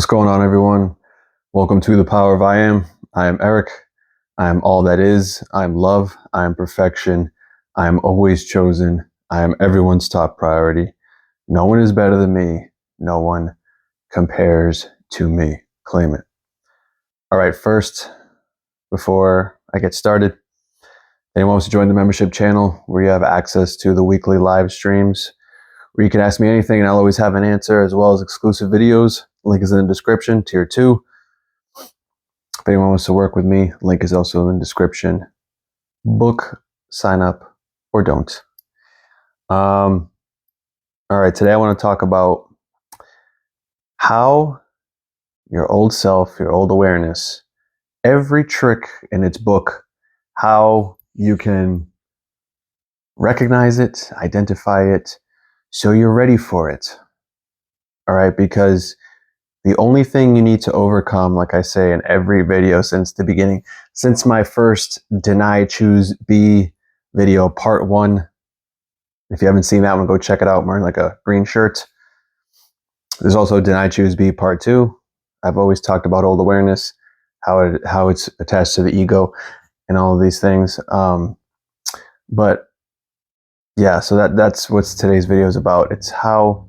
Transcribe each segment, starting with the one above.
What's going on, everyone? Welcome to the Power of I Am. I am Eric. I am all that is. I am love. I am perfection. I am always chosen. I am everyone's top priority. No one is better than me. No one compares to me. Claim it. All right, first, before I get started, anyone wants to join the membership channel where you have access to the weekly live streams where you can ask me anything and I'll always have an answer, as well as exclusive videos. Link is in the description, tier 2. If anyone wants to work with me, link is also in the description. Book, sign up, or don't. All right, today I want to talk about how your old self, your old awareness, every trick in its book, how you can recognize it, identify it, so you're ready for it. All right, because the only thing you need to overcome, like I say in every video since the beginning, since my first Deny, Choose, Be video, part 1, if you haven't seen that one, go check it out. I'm wearing like a green shirt. There's also Deny, Choose, Be part 2. I've always talked about old awareness, how it's attached to the ego and all of these things. But yeah, so that's what today's video is about. It's how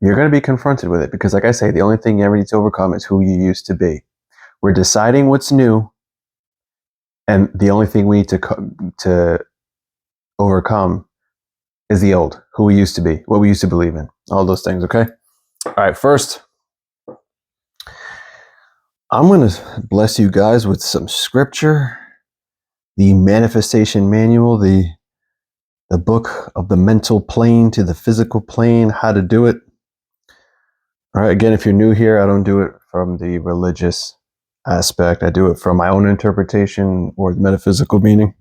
you're going to be confronted with it, because like I say, the only thing you ever need to overcome is who you used to be. We're deciding what's new, and the only thing we need to overcome is the old, who we used to be, what we used to believe in, all those things, okay? All right, first, I'm going to bless you guys with some scripture, the manifestation manual, the book of the mental plane to the physical plane, how to do it. All right, again, if you're new here, I don't do it from the religious aspect. I do it from my own interpretation or the metaphysical meaning.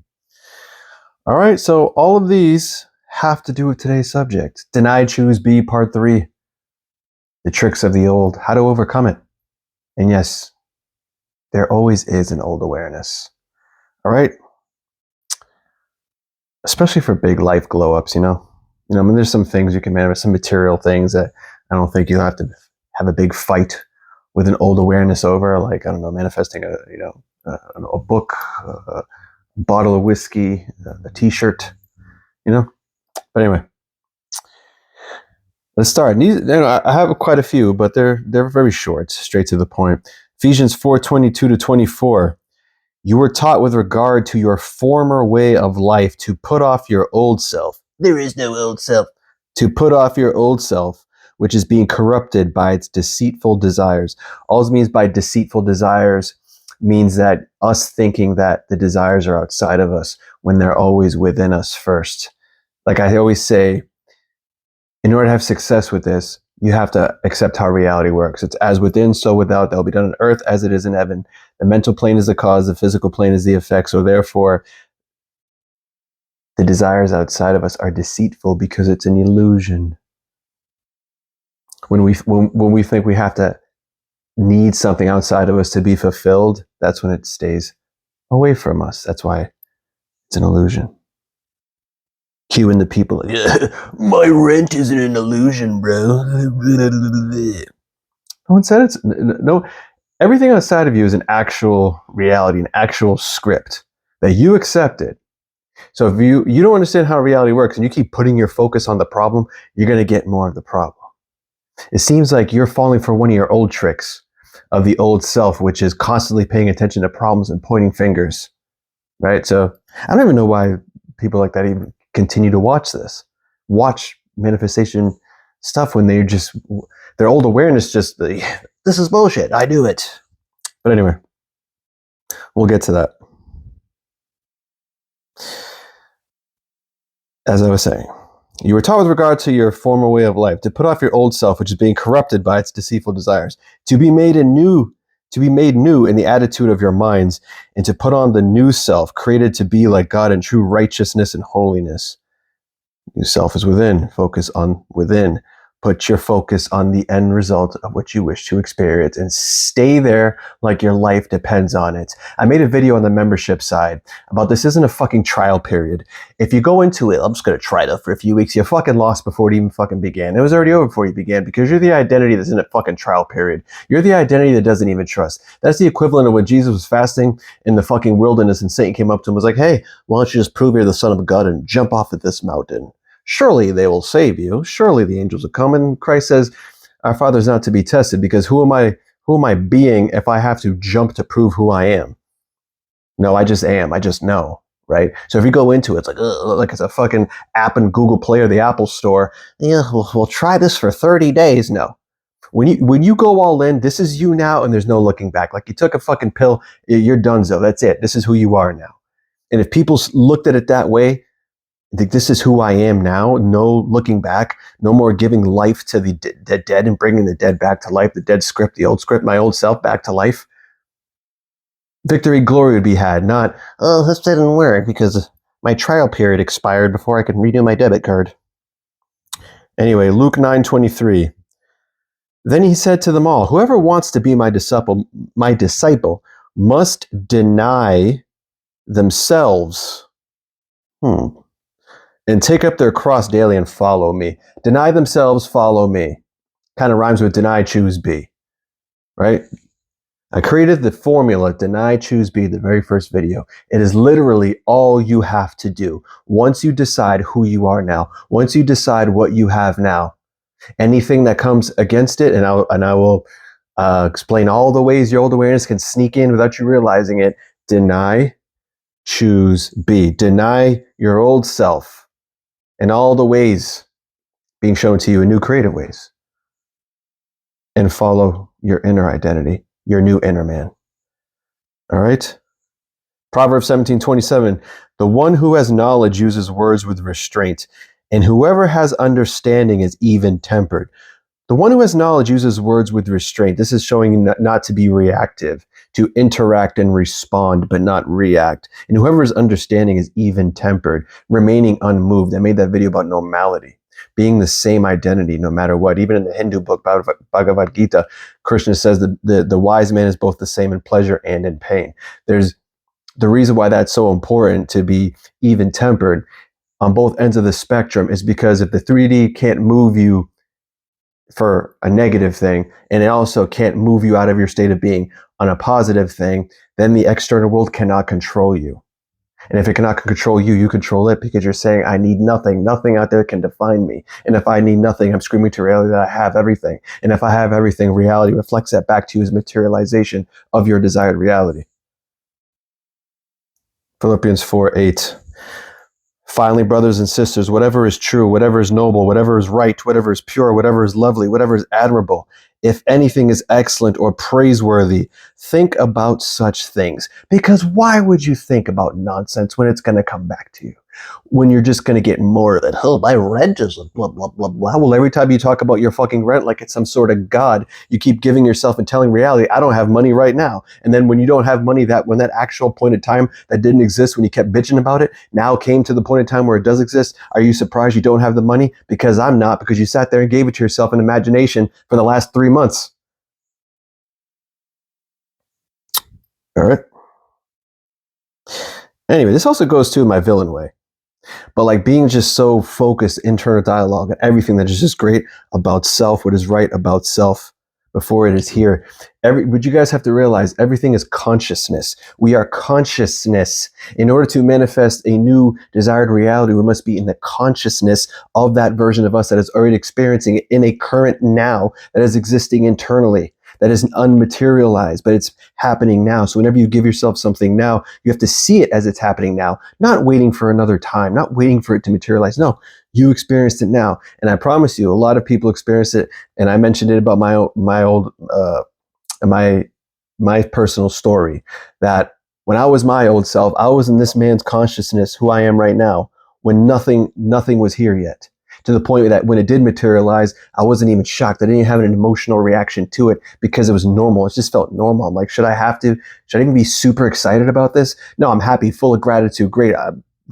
All right, so all of these have to do with today's subject. Deny, Choose, Be, part 3. The tricks of the old, how to overcome it. And yes, there always is an old awareness. All right? Especially for big life glow-ups, I mean, there's some things you can manifest, some material things that I don't think you'll have to have a big fight with an old awareness over, like, I don't know, manifesting a book, a bottle of whiskey, a t-shirt, But anyway, let's start. I have quite a few, but they're very short, straight to the point. Ephesians 4:22-24. You were taught with regard to your former way of life to put off your old self. There is no old self. To put off your old self, which is being corrupted by its deceitful desires. All it means by deceitful desires means that us thinking that the desires are outside of us when they're always within us first. Like I always say, in order to have success with this, you have to accept how reality works. It's as within, so without. That will be done on earth as it is in heaven. The mental plane is the cause, the physical plane is the effect. So therefore, the desires outside of us are deceitful because it's an illusion. When we think we have to need something outside of us to be fulfilled, that's when it stays away from us. That's why it's an illusion. Cueing the people, my rent isn't an illusion, bro. No one said it's no. Everything outside of you is an actual reality, an actual script that you accepted. So if you don't understand how reality works and you keep putting your focus on the problem, you're going to get more of the problem. It seems like you're falling for one of your old tricks of the old self, which is constantly paying attention to problems and pointing fingers, right? So I don't even know why people like that even continue to watch manifestation stuff when their old awareness just, this is bullshit, I do it. But anyway, we'll get to that. As I was saying, you were taught with regard to your former way of life to put off your old self, which is being corrupted by its deceitful desires, to be made new in the attitude of your minds, and to put on the new self, created to be like God in true righteousness and holiness. New self is within. Focus on within. Put your focus on the end result of what you wish to experience and stay there like your life depends on it. I made a video on the membership side about this isn't a fucking trial period. If you go into it, I'm just going to try it out for a few weeks, you fucking lost before it even fucking began. It was already over before you began because you're the identity that's in a fucking trial period. You're the identity that doesn't even trust. That's the equivalent of when Jesus was fasting in the fucking wilderness and Satan came up to him and was like, hey, why don't you just prove you're the son of God and jump off of this mountain? Surely they will save you. Surely the angels will come. And Christ says, our Father is not to be tested because who am I being if I have to jump to prove who I am? No, I just am. I just know, right? So if you go into it, it's like it's a fucking app in Google Play or the Apple Store. Yeah, we'll try this for 30 days. No. When you go all in, this is you now and there's no looking back. Like you took a fucking pill, you're donezo. That's it. This is who you are now. And if people looked at it that way, I think this is who I am now. No looking back. No more giving life to the dead and bringing the dead back to life. The dead script, the old script, my old self back to life. Victory, glory would be had. Not, oh, this didn't work because my trial period expired before I could renew my debit card. Anyway, Luke 9:23. Then he said to them all, whoever wants to be my disciple must deny themselves. And take up their cross daily and follow me. Deny themselves, follow me. Kind of rhymes with deny, choose, be. Right? I created the formula, deny, choose, be, the very first video. It is literally all you have to do. Once you decide who you are now, once you decide what you have now, anything that comes against it, and I will explain all the ways your old awareness can sneak in without you realizing it. Deny, choose, be. Deny your old self. And all the ways being shown to you in new creative ways. And follow your inner identity, your new inner man. All right? Proverbs 17:27. The one who has knowledge uses words with restraint, and whoever has understanding is even-tempered. The one who has knowledge uses words with restraint. This is showing not to be reactive, to interact and respond, but not react. And whoever is understanding is even-tempered, remaining unmoved. I made that video about normality, being the same identity no matter what. Even in the Hindu book, Bhagavad Gita, Krishna says that the wise man is both the same in pleasure and in pain. There's the reason why that's so important to be even-tempered on both ends of the spectrum is because if the 3D can't move you for a negative thing, and it also can't move you out of your state of being on a positive thing, then the external world cannot control you. And if it cannot control you, you control it because you're saying, I need nothing. Nothing out there can define me. And if I need nothing, I'm screaming to reality that I have everything. And if I have everything, reality reflects that back to you as materialization of your desired reality. Philippians 4:8. Finally, brothers and sisters, whatever is true, whatever is noble, whatever is right, whatever is pure, whatever is lovely, whatever is admirable, if anything is excellent or praiseworthy, think about such things. Because why would you think about nonsense when it's going to come back to you? When you're just going to get more of it. Oh, my rent is blah, blah, blah, blah. Well, every time you talk about your fucking rent like it's some sort of God, you keep giving yourself and telling reality, I don't have money right now. And then when you don't have money, when that actual point in time that didn't exist, when you kept bitching about it, now came to the point in time where it does exist, are you surprised you don't have the money? Because I'm not, because you sat there and gave it to yourself in imagination for the last 3 months. All right. Anyway, this also goes to my villain way. But like being just so focused, internal dialogue, and everything that is just great about self, what is right about self before it is here. But you guys have to realize everything is consciousness. We are consciousness. In order to manifest a new desired reality, we must be in the consciousness of that version of us that is already experiencing it in a current now that is existing internally. That is unmaterialized, but it's happening now. So whenever you give yourself something now, you have to see it as it's happening now, not waiting for another time, not waiting for it to materialize. No, you experienced it now. And I promise you, a lot of people experience it. And I mentioned it about my personal story, that when I was my old self, I was in this man's consciousness, who I am right now, when nothing was here yet. To the point that when it did materialize, I wasn't even shocked. I didn't have an emotional reaction to it because it was normal. It just felt normal. I'm like, should I even be super excited about this? No, I'm happy, full of gratitude. Great.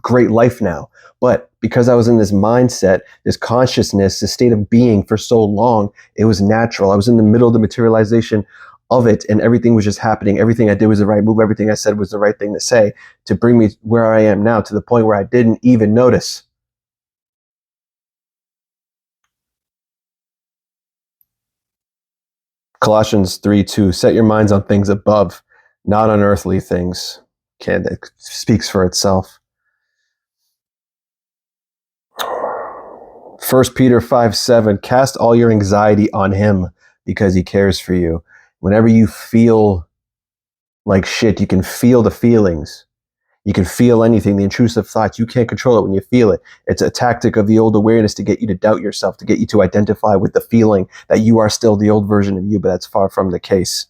great life now. But because I was in this mindset, this consciousness, this state of being for so long, it was natural. I was in the middle of the materialization of it, and everything was just happening. Everything I did was the right move. Everything I said was the right thing to say to bring me where I am now, to the point where I didn't even notice. Colossians 3:2, set your minds on things above, not on earthly things. It speaks for itself. 1 Peter 5:7, cast all your anxiety on him because he cares for you. Whenever you feel like shit, you can feel the feelings. You can feel anything, the intrusive thoughts. You can't control it when you feel it. It's a tactic of the old awareness to get you to doubt yourself, to get you to identify with the feeling that you are still the old version of you, but that's far from the case.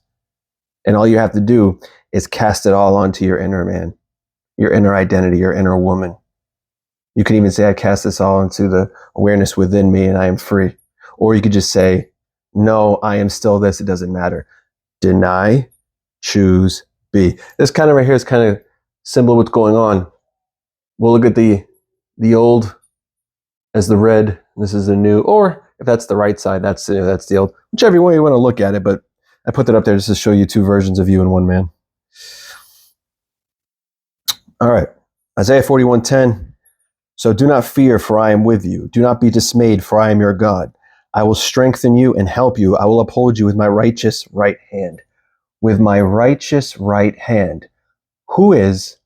And all you have to do is cast it all onto your inner man, your inner identity, your inner woman. You can even say, I cast this all into the awareness within me and I am free. Or you could just say, no, I am still this. It doesn't matter. Deny, choose, be. This kind of right here is kind of symbol of what's going on. We'll look at the old as the red. This is the new. Or if that's the right side, that's the old. Whichever way you want to look at it. But I put that up there just to show you two versions of you in one man. All right. Isaiah 41:10. So do not fear, for I am with you. Do not be dismayed, for I am your God. I will strengthen you and help you. I will uphold you with my righteous right hand. With my righteous right hand. Who is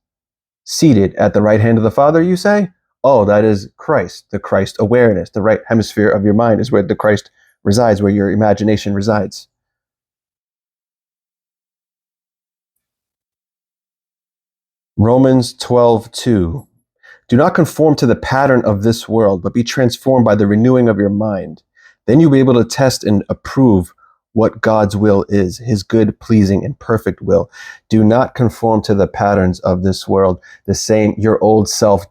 seated at the right hand of the Father, you say? Oh, that is Christ, the Christ awareness. The right hemisphere of your mind is where the Christ resides, where your imagination resides. Romans 12:2. Do not conform to the pattern of this world, but be transformed by the renewing of your mind. Then you'll be able to test and approve what God's will is, his good, pleasing, and perfect will. Do not conform to the patterns of this world. The same, your old self,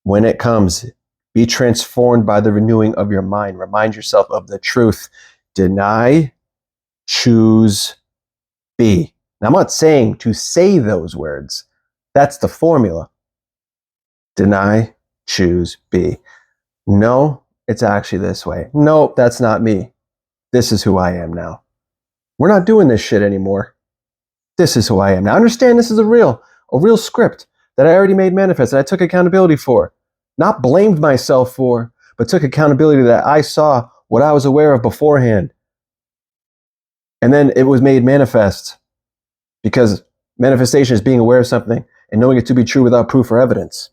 when it comes, be transformed by the renewing of your mind. Remind yourself of the truth. Deny, choose, be. Now, I'm not saying to say those words. That's the formula. Deny, choose, be. No, it's actually this way. No, that's not me. This is who I am now. We're not doing this shit anymore. This is who I am now. Understand this is a real script that I already made manifest, that I took accountability for. Not blamed myself for, but took accountability that I saw what I was aware of beforehand. And then it was made manifest, because manifestation is being aware of something and knowing it to be true without proof or evidence.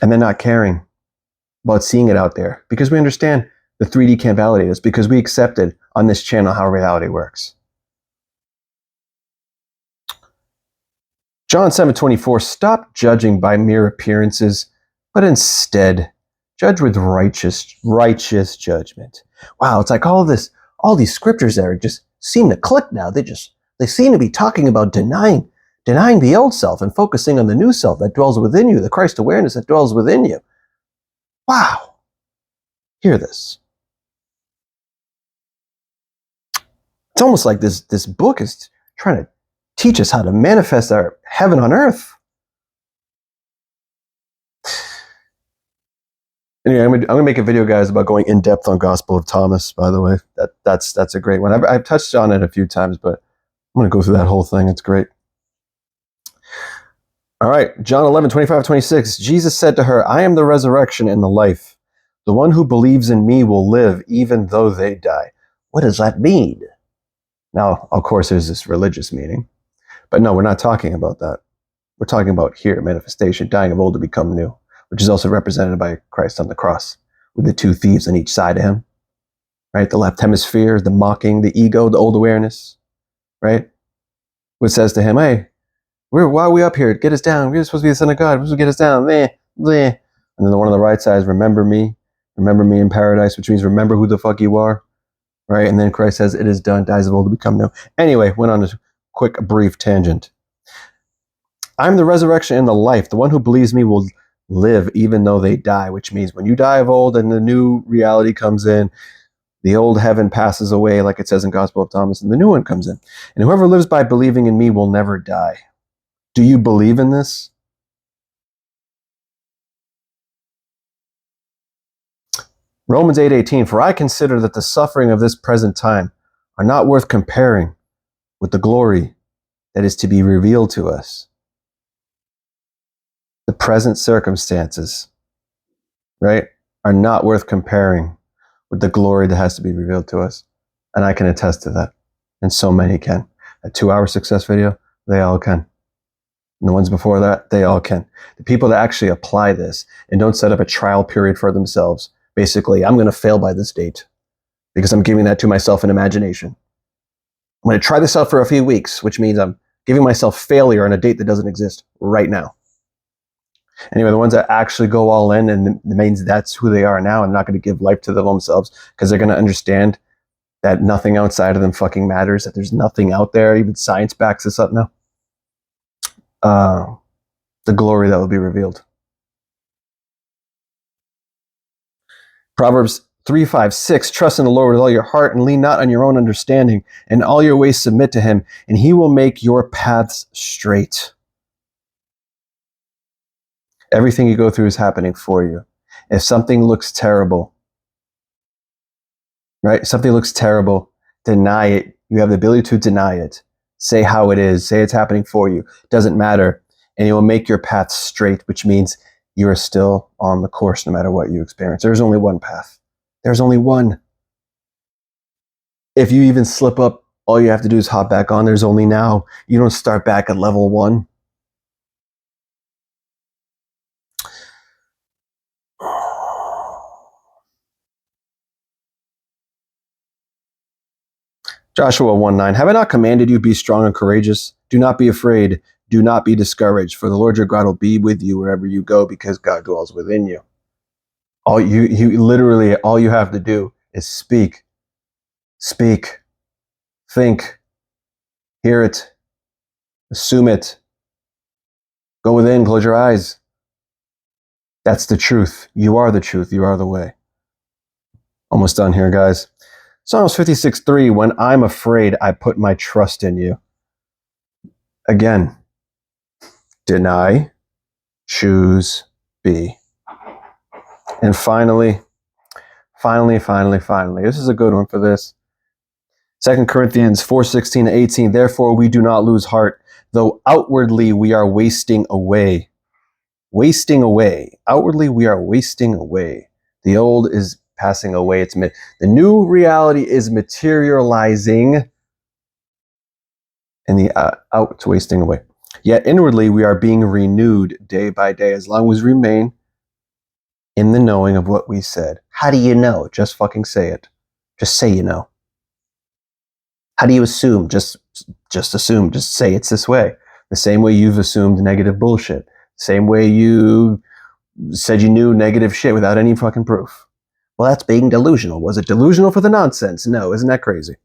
And then not caring about seeing it out there, because we understand the 3D can't validate us, because we accepted on this channel how reality works. John 7:24, stop judging by mere appearances, but instead judge with righteous judgment. Wow, it's like all these scriptures there just seem to click now. They seem to be talking about denying the old self and focusing on the new self that dwells within you, the Christ awareness that dwells within you. Wow. Hear this. It's almost like this book is trying to teach us how to manifest our heaven on earth. Anyway, I'm gonna make a video, guys, about going in depth on Gospel of Thomas. By the way, that's a great one. I've touched on it a few times, but I'm gonna go through that whole thing. It's great. All right, John 11:25-26. Jesus said to her, I am the resurrection and the life. The one who believes in me will live even though they die. What does that mean? Now, of course, there's this religious meaning, but no, we're not talking about that. We're talking about here, manifestation, dying of old to become new, which is also represented by Christ on the cross with the two thieves on each side of him, right? The left hemisphere, the mocking, the ego, the old awareness, right? Which says to him, hey, why are we up here? Get us down. We're supposed to be the Son of God. We're supposed to get us down. And then the one on the right side is remember me in paradise, which means remember who the fuck you are, right? And then Christ says, it is done, dies of old to become new. Anyway, went on a quick, brief tangent. I'm the resurrection and the life. The one who believes me will live even though they die, which means when you die of old and the new reality comes in, the old heaven passes away, like it says in Gospel of Thomas, and the new one comes in. And whoever lives by believing in me will never die. Do you believe in this? Romans 8:18, for I consider that the suffering of this present time are not worth comparing with the glory that is to be revealed to us. The present circumstances, right, are not worth comparing with the glory that has to be revealed to us. And I can attest to that. And so many can. A 2-hour success video, they all can. And the ones before that, they all can. The people that actually apply this and don't set up a trial period for themselves, basically, I'm going to fail by this date because I'm giving that to myself in imagination. I'm going to try this out for a few weeks, which means I'm giving myself failure on a date that doesn't exist right now. Anyway, the ones that actually go all in, and it means that's who they are now and not going to give life to themselves because they're going to understand that nothing outside of them fucking matters, that there's nothing out there. Even science backs this up now. The glory that will be revealed. Proverbs 3:5-6, trust in the Lord with all your heart and lean not on your own understanding. In all your ways submit to him, and he will make your paths straight. Everything you go through is happening for you. If something looks terrible, right? Something looks terrible, deny it. You have the ability to deny it. Say how it is. Say it's happening for you. Doesn't matter. And it will make your path straight, which means you are still on the course no matter what you experience. There's only one path. There's only one. If you even slip up, all you have to do is hop back on. There's only now. You don't start back at level 1. Joshua 1:9, have I not commanded you, be strong and courageous? Do not be afraid. Do not be discouraged, for the Lord your God will be with you wherever you go, because God dwells within you. All you literally, all you have to do is speak, think, hear it, assume it, go within, close your eyes. That's the truth. You are the truth. You are the way. Almost done here, guys. Psalms 56:3, when I'm afraid, I put my trust in you. Again, deny, choose, be. And finally, this is a good one for this. 2 Corinthians 4:16-18, therefore we do not lose heart, though outwardly we are wasting away. Wasting away. Outwardly we are wasting away. The old is passing away. The new reality is materializing, and the out's wasting away. Yet inwardly we are being renewed day by day, as long as we remain in the knowing of what we said. How do you know? Just fucking say it. Just say you know. How do you assume? Just assume. Just say it's this way. The same way you've assumed negative bullshit. Same way you said you knew negative shit without any fucking proof. Well, that's being delusional. Was it delusional for the nonsense? No. Isn't that crazy?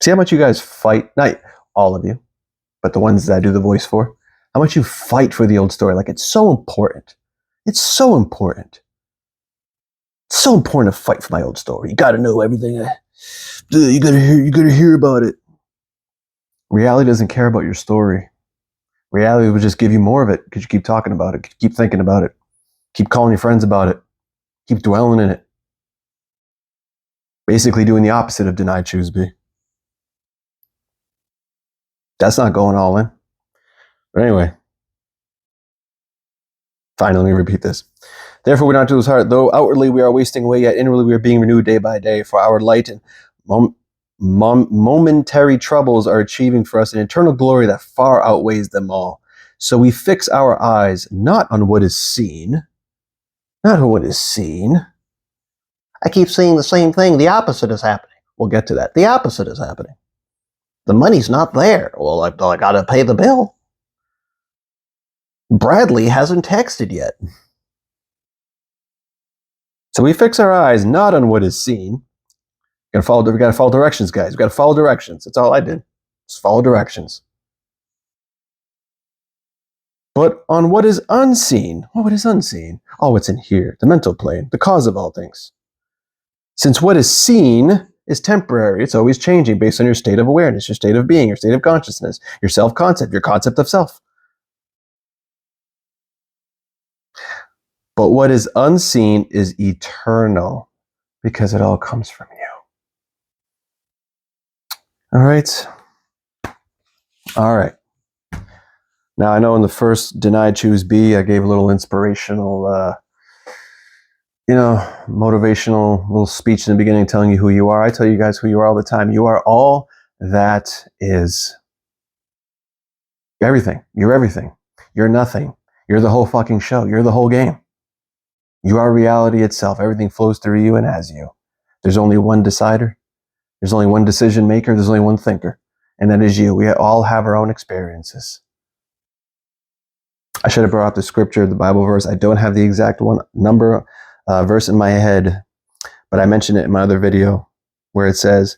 See how much you guys fight? Not all of you, but the ones that I do the voice for. How much you fight for the old story. Like, it's so important. It's so important. It's so important to fight for my old story. You got to know everything. You got to hear about it. Reality doesn't care about your story. Reality will just give you more of it because you keep talking about it, keep thinking about it, keep calling your friends about it, keep dwelling in it. Basically doing the opposite of deny, choose, be. That's not going all in. But anyway, fine, let me repeat this. Therefore, we do not lose heart, though outwardly we are wasting away, yet inwardly we are being renewed day by day. For our light and momentary troubles are achieving for us an eternal glory that far outweighs them all. So we fix our eyes not on what is seen, not on what is seen. I keep saying the same thing. The opposite is happening. We'll get to that. The opposite is happening. The money's not there. Well, I got to pay the bill. Bradley hasn't texted yet. So we fix our eyes not on what is seen. We got to follow directions, guys. We got to follow directions. That's all I did. Just follow directions. But on what is unseen. Oh, what is unseen? Oh, what's in here? The mental plane, the cause of all things. Since what is seen is temporary, it's always changing based on your state of awareness, your state of being, your state of consciousness, your self-concept, your concept of self. But what is unseen is eternal because it all comes from you. All right. All right. Now, I know in the first Deny, Choose Be, I gave a little inspirational, motivational little speech in the beginning telling you who you are. I tell you guys who you are all the time. You are all that is everything. You're everything. You're nothing. You're the whole fucking show. You're the whole game. You are reality itself. Everything flows through you and as you. There's only one decider. There's only one decision maker. There's only one thinker. And that is you. We all have our own experiences. I should have brought up the scripture, the Bible verse. I don't have the exact verse in my head, but I mentioned it in my other video where it says,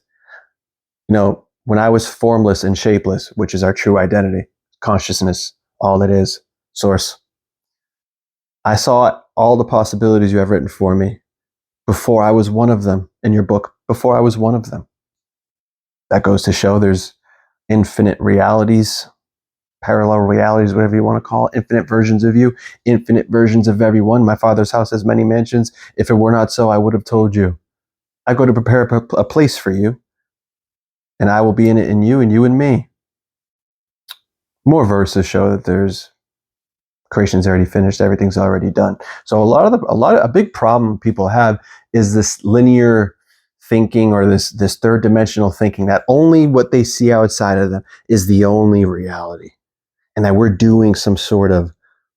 when I was formless and shapeless, which is our true identity, consciousness, all it is, source. I saw all the possibilities you have written for me before I was one of them in your book, before I was one of them. That goes to show there's infinite realities, parallel realities, whatever you want to call it, infinite versions of you, infinite versions of everyone. My Father's house has many mansions. If it were not so, I would have told you. I go to prepare a place for you, and I will be in it in you and you in me. More verses show that there's creation's already finished, everything's already done. So a big problem people have is this linear thinking or this third dimensional thinking that only what they see outside of them is the only reality. And that we're doing some sort of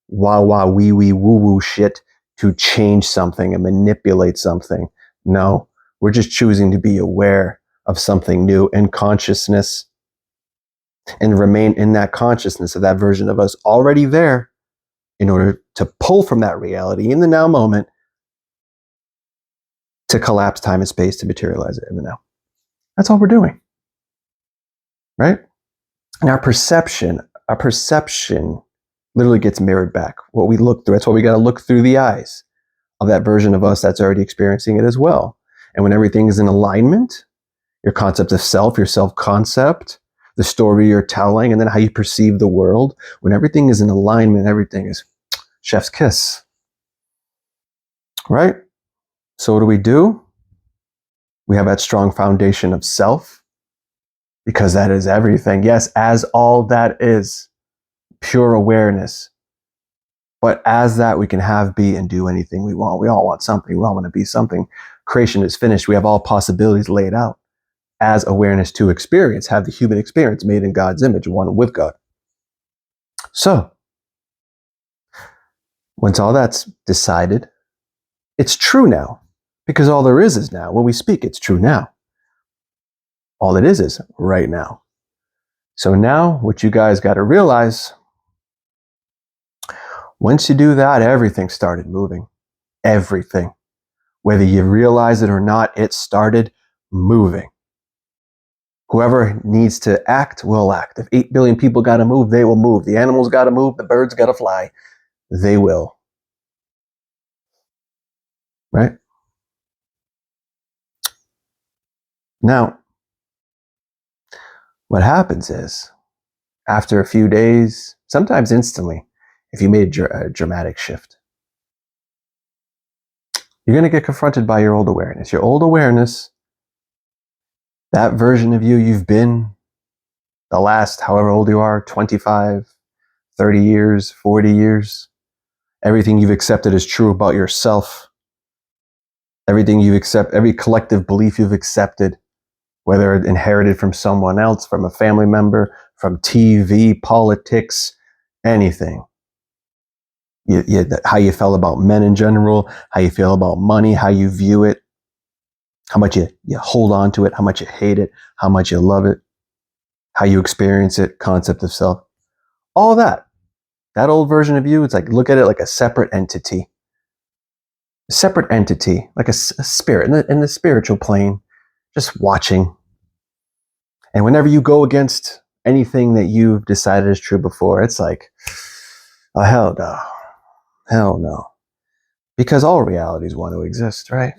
wee woo woo shit to change something and manipulate something. No, we're just choosing to be aware of something new in consciousness and remain in that consciousness of that version of us already there in order to pull from that reality in the now moment to collapse time and space to materialize it in the now. That's all we're doing, right? And our perception literally gets mirrored back. What we look through, that's why we got to look through the eyes of that version of us that's already experiencing it as well. And when everything is in alignment, your concept of self, your self-concept, the story you're telling, and then how you perceive the world, when everything is in alignment, everything is chef's kiss, right? So what do? We have that strong foundation of self, because that is everything. Yes, as all that is, pure awareness. But as that, we can have, be, and do anything we want. We all want something. We all want to be something. Creation is finished. We have all possibilities laid out as awareness to experience, have the human experience made in God's image, one with God. So, once all that's decided, it's true now, because all there is now. When we speak, it's true now. All it is right now. So now, what you guys got to realize, once you do that, everything started moving. Everything. Whether you realize it or not, it started moving. Whoever needs to act will act. If 8 billion people got to move, they will move. The animals got to move. The birds got to fly. They will. Right? Now, what happens is, after a few days, sometimes instantly, if you made a dramatic shift, you're going to get confronted by your old awareness. Your old awareness, that version of you you've been the last, however old you are, 25, 30 years, 40 years, everything you've accepted as true about yourself, everything you accept, every collective belief you've accepted, whether inherited from someone else, from a family member, from TV, politics, anything. How you felt about men in general, how you feel about money, how you view it, how much you hold on to it, how much you hate it, how much you love it, how you experience it, concept of self. All that old version of you, it's like, look at it like a separate entity. A separate entity, like a spirit in the spiritual plane, just watching. And whenever you go against anything that you've decided is true before, it's like, oh, hell no. Hell no. Because all realities want to exist, right?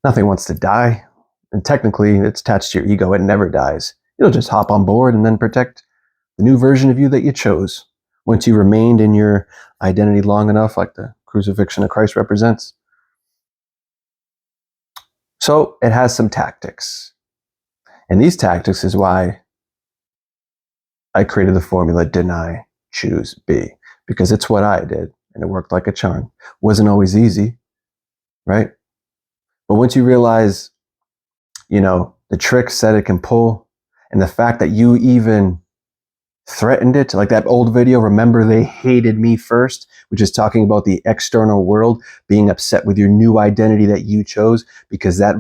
Nothing wants to die. And technically, it's attached to your ego. It never dies. It'll just hop on board and then protect the new version of you that you chose. Once you remained in your identity long enough, like the crucifixion of Christ represents. So it has some tactics. And these tactics is why I created the formula deny, choose, be. Because it's what I did, and it worked like a charm. Wasn't always easy, right? But once you realize, the tricks that it can pull, and the fact that you even threatened it, like that old video, remember they hated me first, which is talking about the external world being upset with your new identity that you chose because that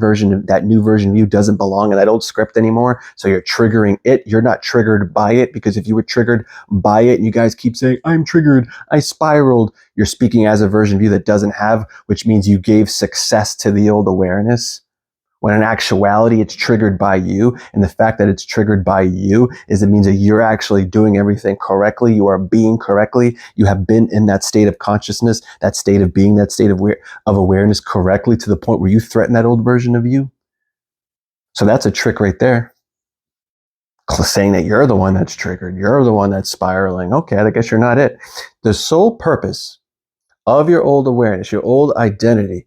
new version of you doesn't belong in that old script anymore. So you're triggering it. You're not triggered by it, because if you were triggered by it and you guys keep saying, I'm triggered, I spiraled, you're speaking as a version of you that doesn't have, which means you gave success to the old awareness. When in actuality, it's triggered by you. And the fact that it's triggered by you it means that you're actually doing everything correctly. You are being correctly. You have been in that state of consciousness, that state of being, that state of awareness correctly to the point where you threaten that old version of you. So that's a trick right there. Saying that you're the one that's triggered. You're the one that's spiraling. Okay, I guess you're not it. The sole purpose of your old awareness, your old identity,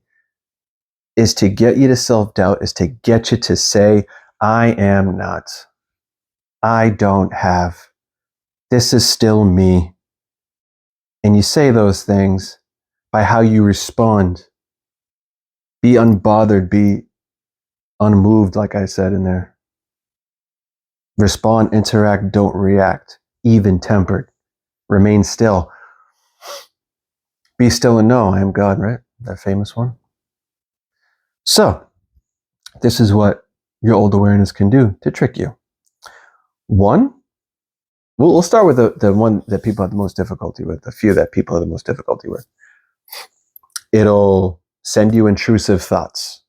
is to get you to self-doubt, is to get you to say, I am not. I don't have. This is still me. And you say those things by how you respond. Be unbothered, be unmoved, like I said in there. Respond, interact, don't react. Even-tempered. Remain still. Be still and know I am God, right? That famous one. So, this is what your old awareness can do to trick you. One, we'll start with the one that people have the most difficulty with, the few that people have the most difficulty with. It'll send you intrusive thoughts,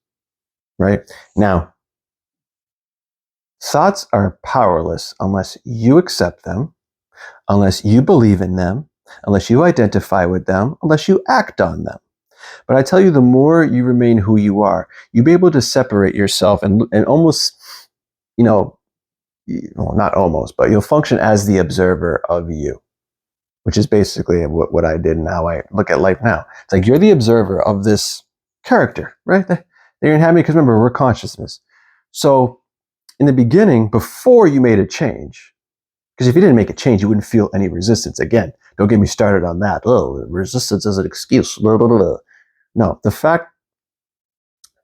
right? Now, thoughts are powerless unless you accept them, unless you believe in them, unless you identify with them, unless you act on them. But I tell you, the more you remain who you are, you'll be able to separate yourself and almost, well, not almost, but you'll function as the observer of you, which is basically what I did and how I look at life now. It's like you're the observer of this character, right? That you're inhabiting, because remember, we're consciousness. So in the beginning, before you made a change, because if you didn't make a change, you wouldn't feel any resistance. Again, don't get me started on that. Oh, resistance is an excuse. Blah, blah, blah. No, the fact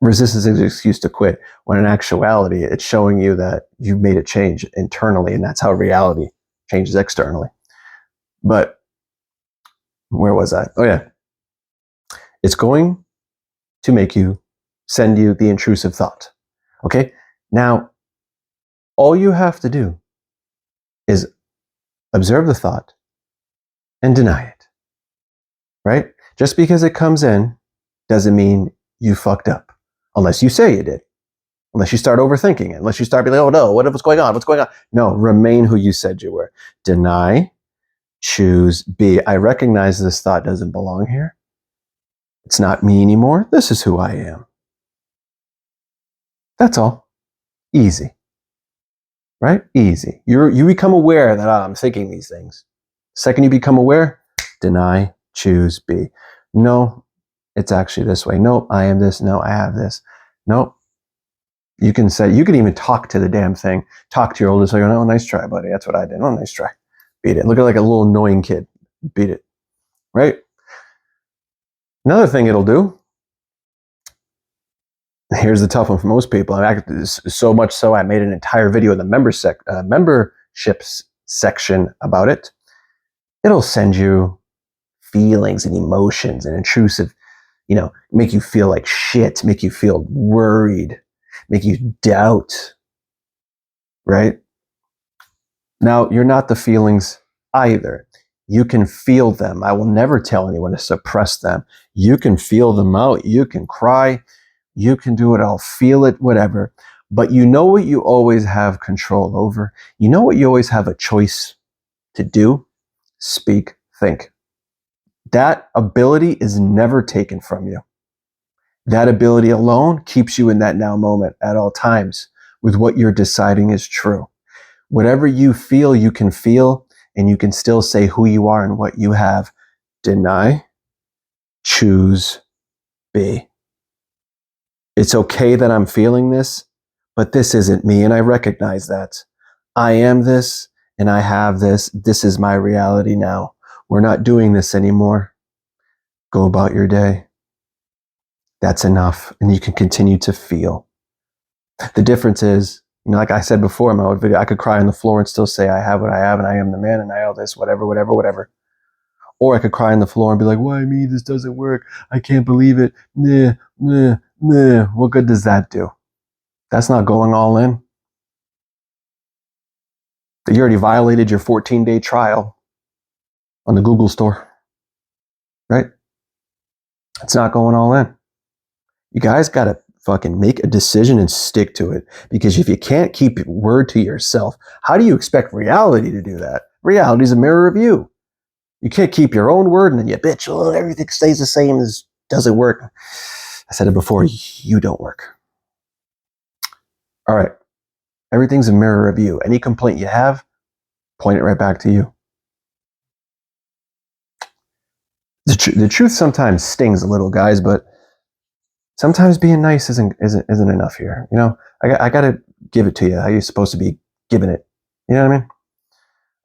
resistance is an excuse to quit, when in actuality, it's showing you that you've made a change internally, and that's how reality changes externally. But where was I? Oh, yeah. It's going to send you the intrusive thought. Okay? Now, all you have to do is observe the thought and deny it. Right? Just because it comes in doesn't mean you fucked up. Unless you say you did. Unless you start overthinking it. Unless you start being like, oh no, what's going on? What's going on? No, remain who you said you were. Deny, choose, be. I recognize this thought doesn't belong here. It's not me anymore. This is who I am. That's all. Easy. Right? Easy. You become aware that I'm thinking these things. Second you become aware, deny, choose, be. No, it's actually this way. No, I am this. No, I have this. No. You can even talk to the damn thing. Talk to your oldest. Like, oh, nice try, buddy. That's what I did. Oh, nice try. Beat it. Look at like a little annoying kid. Beat it. Right? Another thing it'll do. Here's the tough one for most people. So much so I made an entire video in the memberships section about it. It'll send you feelings and emotions and intrusive, make you feel like shit, make you feel worried, make you doubt, right? Now, you're not the feelings either. You can feel them. I will never tell anyone to suppress them. You can feel them out. You can cry. You can do it all. Feel it, whatever. But you know what you always have control over? You know what you always have a choice to do? Speak, think. That ability is never taken from you. That ability alone keeps you in that now moment at all times with what you're deciding is true. Whatever you feel, you can feel, and you can still say who you are and what you have. Deny, choose B. It's okay that I'm feeling this, but this isn't me, and I recognize that. I am this, and I have this. This is my reality now. We're not doing this anymore. Go about your day. That's enough, and you can continue to feel. The difference is, like I said before in my old video, I could cry on the floor and still say I have what I have, and I am the man, and I owe this, whatever. Or I could cry on the floor and be like, why me? This doesn't work. I can't believe it. Nah, nah, nah. What good does that do? That's not going all in. You already violated your 14-day trial on the Google store, right? It's not going all in. You guys got to fucking make a decision and stick to it. Because if you can't keep your word to yourself, how do you expect reality to do that? Reality is a mirror of you. You can't keep your own word and then you bitch, oh, everything stays the same, as doesn't work. I said it before, you don't work. All right. Everything's a mirror of you. Any complaint you have, point it right back to you. The truth sometimes stings a little, guys, but sometimes being nice isn't enough here. I got to give it to you how you're supposed to be giving it. You know what I mean?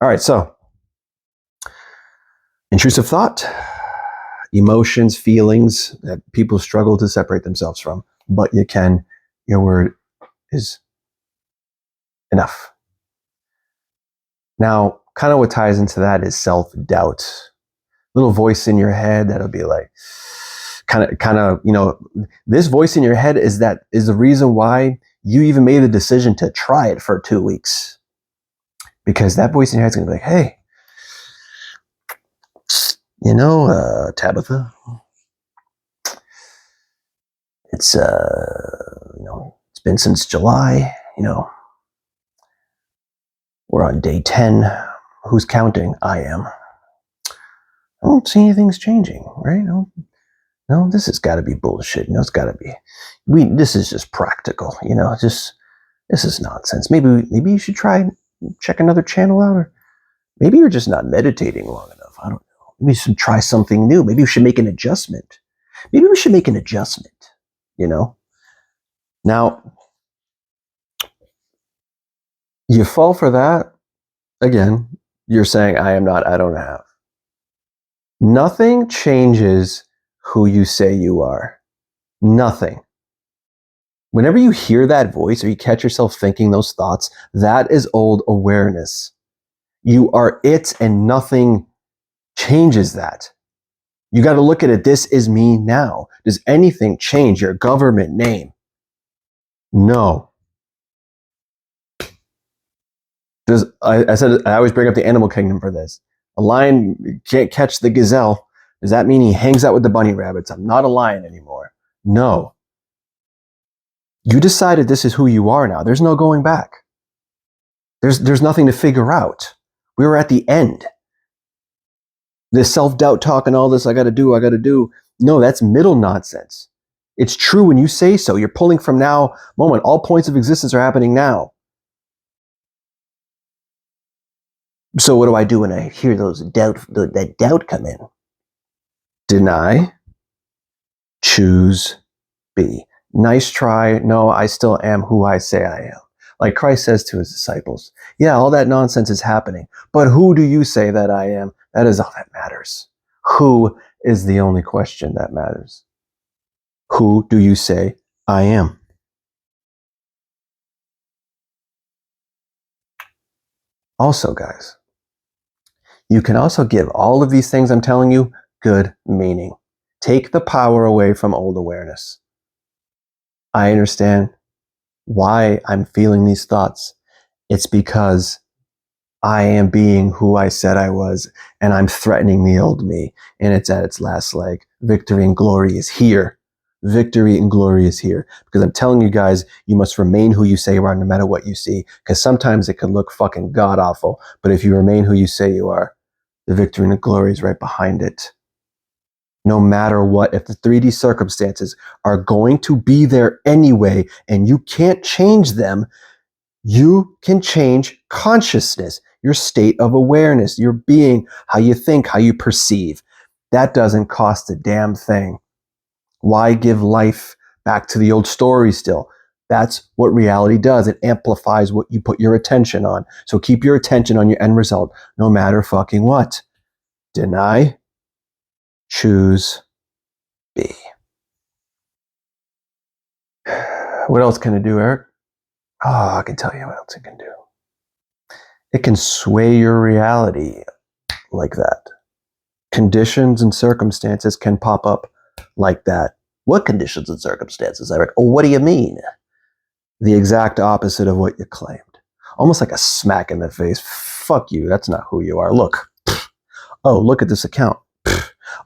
All right, so intrusive thought, emotions, feelings that people struggle to separate themselves from, but you can. Your word is enough. Now, kind of what ties into that is self-doubt. Little voice in your head that'll be like, kind of, this voice in your head is the reason why you even made the decision to try it for 2 weeks. Because that voice in your head's gonna be like, hey, Tabitha, it's it's been since July, we're on day 10. Who's counting? I am. I don't see anything's changing, right? No, this has got to be bullshit. It's got to be. This is just practical, this is nonsense. Maybe you should try check another channel out, or maybe you're just not meditating long enough. I don't know. Maybe you should try something new. Maybe you should make an adjustment. Maybe we should make an adjustment, Now, you fall for that, again, you're saying, I am not, I don't have. Nothing changes who you say you are. Nothing. Whenever you hear that voice or you catch yourself thinking those thoughts, that is old awareness. You are it and nothing changes that. You got to look at it. This is me now. Does anything change your government name? No. I said, I always bring up the animal kingdom for this. A lion can't catch the gazelle. Does that mean he hangs out with the bunny rabbits? I'm not a lion anymore. No. You decided this is who you are now. There's no going back. There's nothing to figure out. We were at the end. This self-doubt talk and all this, I got to do. No, that's middle nonsense. It's true when you say so. You're pulling from now moment. All points of existence are happening now. So what do I do when I hear that doubt come in? Deny. Choose B. Nice try. No, I still am who I say I am. Like Christ says to his disciples, yeah, all that nonsense is happening, but who do you say that I am? That is all that matters. Who is the only question that matters? Who do you say I am? Also, guys, you can also give all of these things I'm telling you good meaning. Take the power away from old awareness. I understand why I'm feeling these thoughts. It's because I am being who I said I was, and I'm threatening the old me, and it's at its last leg. Victory and glory is here. Victory and glory is here. Because I'm telling you guys, you must remain who you say you are no matter what you see. Because sometimes it can look fucking god awful, but if you remain who you say you are, the victory and the glory is right behind it. No matter what, if the 3D circumstances are going to be there anyway, and you can't change them, you can change consciousness, your state of awareness, your being, how you think, how you perceive. That doesn't cost a damn thing. Why give life back to the old story still? That's what reality does. It amplifies what you put your attention on. So keep your attention on your end result, no matter fucking what. Deny, choose, be. What else can it do, Eric? Oh, I can tell you what else it can do. It can sway your reality like that. Conditions and circumstances can pop up like that. What conditions and circumstances, Eric? Oh, what do you mean? The exact opposite of what you claimed. Almost like a smack in the face. Fuck you. That's not who you are. Look. Oh, look at this account.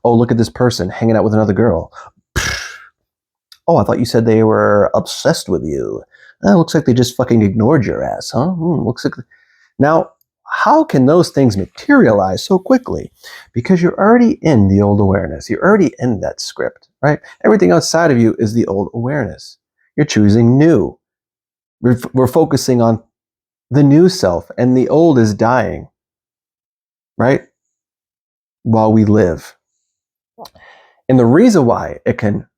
Oh, look at this person hanging out with another girl. Oh, I thought you said they were obsessed with you. Looks like they just fucking ignored your ass, huh? Looks like... Now, how can those things materialize so quickly? Because you're already in the old awareness. You're already in that script, right? Everything outside of you is the old awareness. You're choosing new. We're focusing on the new self, and the old is dying, right? While we live. And the reason why it can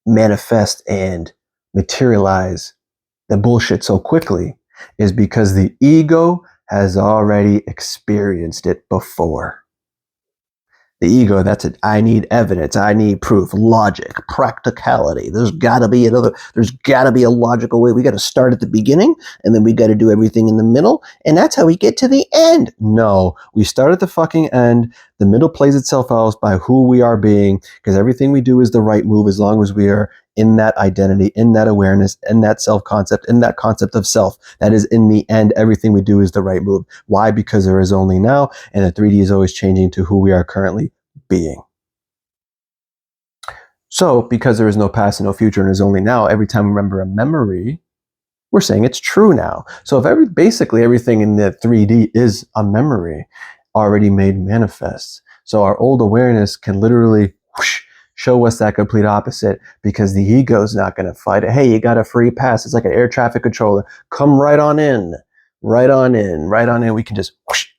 manifest and materialize the bullshit so quickly is because the ego has already experienced it before. The ego, that's it. I need evidence. I need proof, logic, practicality. There's got to be a logical way. We got to start at the beginning, and then we got to do everything in the middle, and that's how we get to the end. No, we start at the fucking end. The middle plays itself out by who we are being, because everything we do is the right move as long as we are in that identity, in that awareness, in that self-concept, in that concept of self. That is, in the end, everything we do is the right move. Why? Because there is only now, and the 3D is always changing to who we are currently being. So, because there is no past and no future and is only now, every time we remember a memory, we're saying it's true now. So if basically everything in the 3D is a memory already made manifest. So our old awareness can literally show us that complete opposite, because the ego's not going to fight it. Hey, you got a free pass. It's like an air traffic controller. Come right on in, right on in, right on in. We can just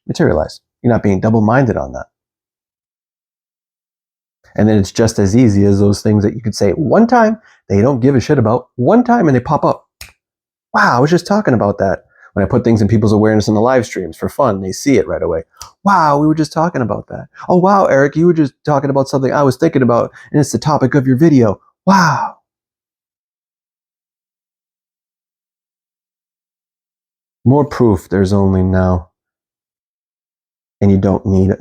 materialize. You're not being double-minded on that. And then it's just as easy as those things that you could say one time, they don't give a shit about, one time, and they pop up. Wow, I was just talking about that. When I put things in people's awareness in the live streams for fun, they see it right away. Wow, we were just talking about that. Oh, wow, Eric, you were just talking about something I was thinking about, and it's the topic of your video. Wow. More proof there's only now. And you don't need,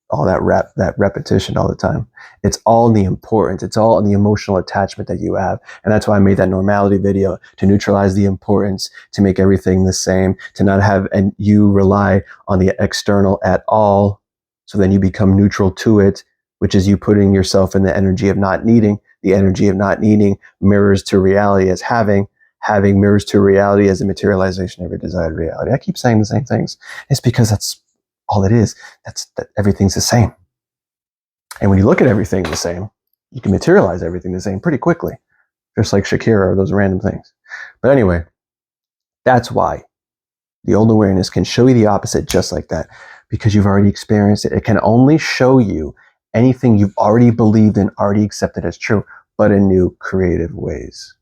all that repetition all the time. It's all in the importance. It's all in the emotional attachment that you have. And that's why I made that normality video, to neutralize the importance, to make everything the same, to not have and you rely on the external at all. So then you become neutral to it, which is you putting yourself in the energy of not needing. The energy of not needing mirrors to reality as having mirrors to reality as a materialization of your desired reality. I keep saying the same things. It's because that's all it is. That everything's the same. And when you look at everything the same, you can materialize everything the same pretty quickly. Just like Shakira or those random things. But anyway, that's why the old awareness can show you the opposite just like that, because you've already experienced it. It can only show you anything you've already believed and already accepted as true, but in new creative ways.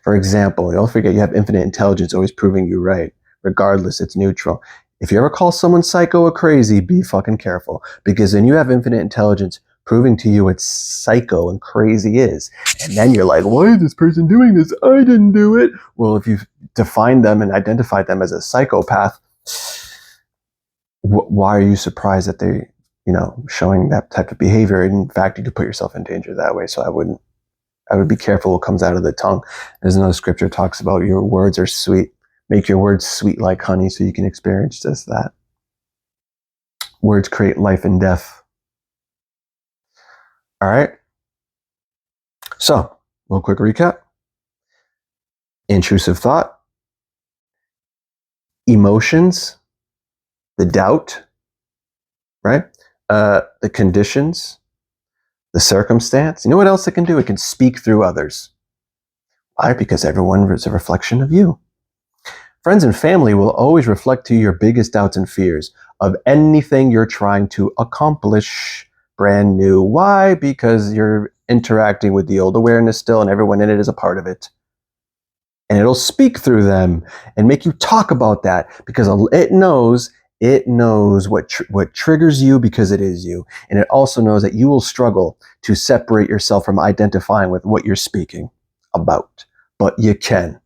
For example, don't forget you have infinite intelligence always proving you right. Regardless, it's neutral. If you ever call someone psycho or crazy, be fucking careful, because then you have infinite intelligence proving to you what psycho and crazy is. And then you're like, why is this person doing this? I didn't do it. Well, if you've defined them and identified them as a psychopath, why are you surprised that they, showing that type of behavior? In fact, you could put yourself in danger that way. So I would be careful what comes out of the tongue. There's another scripture that talks about your words are sweet. Make your words sweet like honey so you can experience just that. Words create life and death. All right. So, a little quick recap. Intrusive thought, emotions, the doubt, right? The conditions, the circumstance. You know what else it can do? It can speak through others. Why? Because everyone is a reflection of you. Friends and family will always reflect to you your biggest doubts and fears of anything you're trying to accomplish brand new. Why? Because you're interacting with the old awareness still, and everyone in it is a part of it. And it'll speak through them and make you talk about that because it knows what triggers you because it is you. And it also knows that you will struggle to separate yourself from identifying with what you're speaking about. But you can,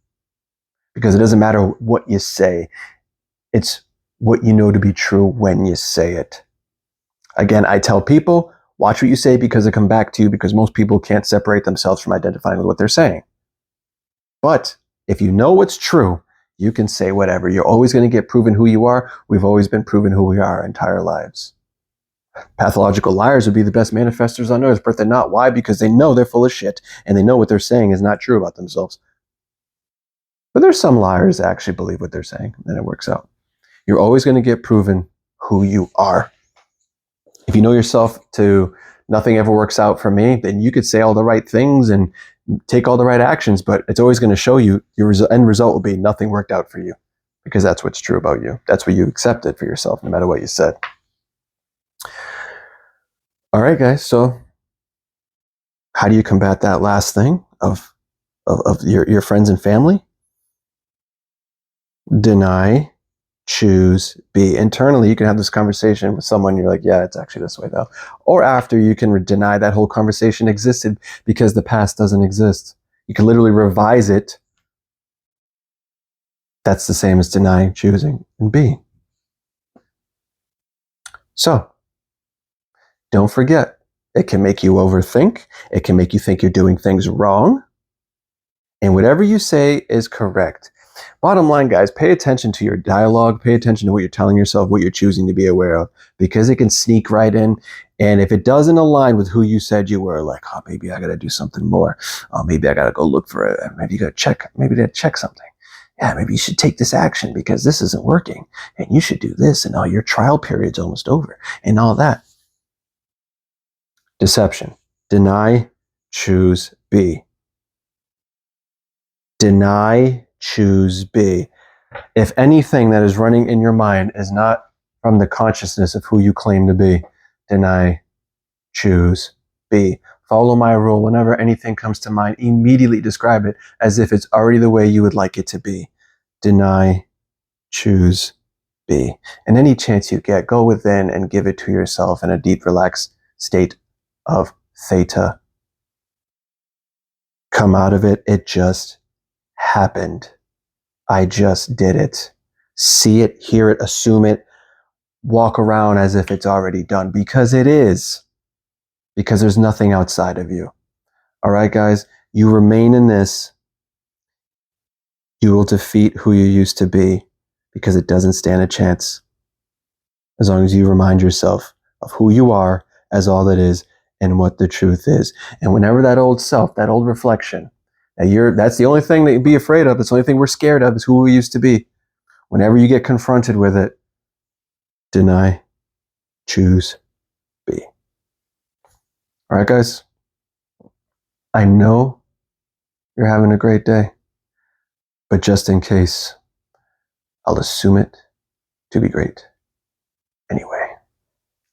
because it doesn't matter what you say. It's what you know to be true when you say it. Again, I tell people, watch what you say because it comes back to you, because most people can't separate themselves from identifying with what they're saying. But if you know what's true, you can say whatever. You're always going to get proven who you are. We've always been proven who we are our entire lives. Pathological liars would be the best manifestors on earth, but they're not. Why? Because they know they're full of shit, and they know what they're saying is not true about themselves. But there's some liars that actually believe what they're saying, and it works out. You're always going to get proven who you are. If you know yourself to nothing ever works out for me, then you could say all the right things and take all the right actions, but it's always going to show you your end result will be nothing worked out for you, because that's what's true about you. That's what you accepted for yourself, no matter what you said. All right, guys. So how do you combat that last thing of your friends and family? Deny, choose, be. Internally, you can have this conversation with someone. You're like, yeah, it's actually this way though. Or after, you can deny that whole conversation existed because the past doesn't exist. You can literally revise it. That's the same as denying, choosing, and being. So don't forget, it can make you overthink. It can make you think you're doing things wrong. And whatever you say is correct. Bottom line, guys, pay attention to your dialogue. Pay attention to what you're telling yourself, what you're choosing to be aware of, because it can sneak right in. And if it doesn't align with who you said you were, like, oh, maybe I got to do something more. Oh, maybe I got to go look for it. Maybe you got to check. Maybe they check something. Yeah, maybe you should take this action because this isn't working. And you should do this. And your trial period's almost over and all that. Deception. Deny, choose, be. Deny, choose, be. If anything that is running in your mind is not from the consciousness of who you claim to be, deny, choose, be. Follow my rule. Whenever anything comes to mind, immediately describe it as if it's already the way you would like it to be. Deny, choose, be. And any chance you get, go within and give it to yourself in a deep, relaxed state of theta. Come out of it. It just happened. I just did it. See it, hear it, assume it, walk around as if it's already done, because it is. Because there's nothing outside of you. All right, guys, you remain in this. You will defeat who you used to be, because it doesn't stand a chance. As long as you remind yourself of who you are as all that is and what the truth is. And whenever that old self, that old reflection, that's the only thing that you be afraid of. That's the only thing we're scared of, is who we used to be. Whenever you get confronted with it, deny, choose, be. All right, guys. I know you're having a great day, but just in case, I'll assume it to be great anyway.